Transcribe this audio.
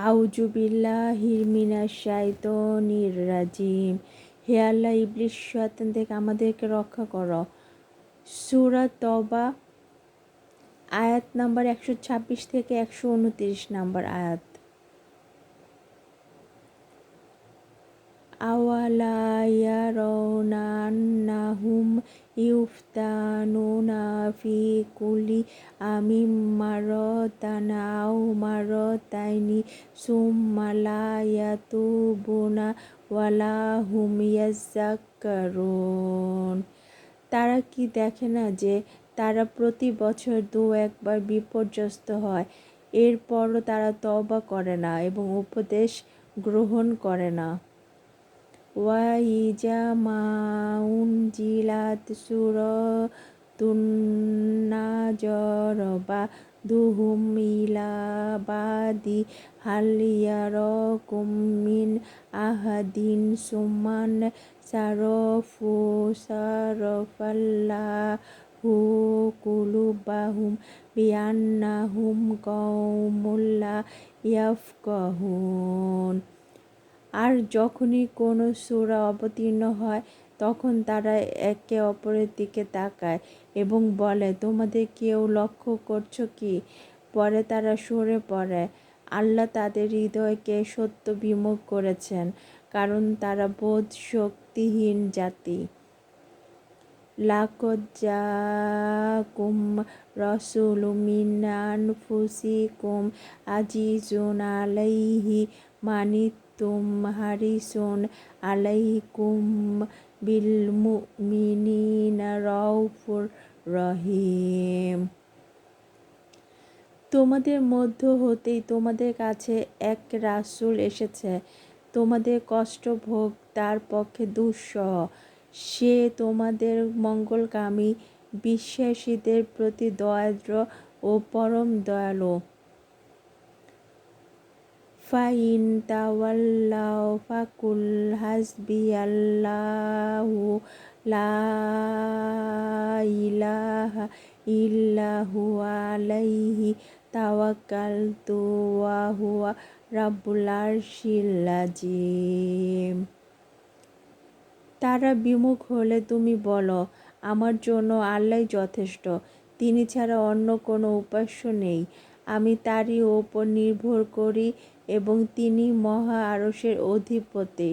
আউযু বিল্লাহি মিনাশ শাইতানির রাজিম। হে আল্লাহ, ইবলিস শয়তান থেকে আমাদেরকে রক্ষা করো। সূরা তওবা আয়াত নাম্বার 126 থেকে 129 নাম্বার আয়াত। আওয়ালা ইয়ারাউনা আন্নাহুম ইউফতানুনা ফি কুল্লি আমিন মারাতান আও মারাতাইনি সুম্মা লা ইয়াতুবুনা ওয়ালা হুম ইয়াযাক্কারুন। তারা কি দেখে না যে তারা প্রতি বছর একবার বিপর্যস্ত হয়, এরপরও তারা তওবা করে না এবং উপদেশ গ্রহণ করে না। ওয়াইজা মাউনজিলাত সূরাতুন নাজরা দুহুম ইলা বাদি হাল ইয়ারাকুম মিন আহাদিন সুমান সারাফাল্লাহু কুলুবাহুম বিআন্নাহুম কওমুল লা ইয়াফকাহুন। আর যখনই কোনো সূরা অবতীর্ণ হয় তখন তারা একে অপরের দিকে তাকায় এবং বলে, তোমাদের কেউ লক্ষ্য করছো কি? পরে তারা সরে পড়ে। আল্লাহ তাদের হৃদয়কে সত্য বিমুখ করেছেন, কারণ তারা বোধ শক্তিহীন জাতি। লাকাদ জাআকুম রাসূলুম মিন আনফুসিকুম আজিজুন আলাইহি মানিতুম হারিসুন আলাইকুম বিল মুমিনিনা রাউফুর রহিম। তোমাদের মধ্য হতেই তোমাদের কাছে এক রাসূল এসেছে, তোমাদের কষ্ট ভোগ তার পক্ষে দুঃসহ। সে তোমাদের মঙ্গলকামী, বিশ্বাসীদের প্রতি দয়ার্দ্র ও পরম দয়ালু। ফাইন তাওয়াল্লাউ ফাকুল হাসবিয়াল্লাহু লা ইলাহা ইল্লা হুয়া আলাইহি তাওয়াক্কালতু ওয়া হুয়া রাব্বুল আরশিল আযীম। তারা বিমুখ হলে তুমি বলো, আমার জন্য আল্লাহই যথেষ্ট, তিনি ছাড়া অন্য কোনো উপাস্য নেই। আমি তারই ওপর নির্ভর করি এবং তিনি মহা আরশের অধিপতি।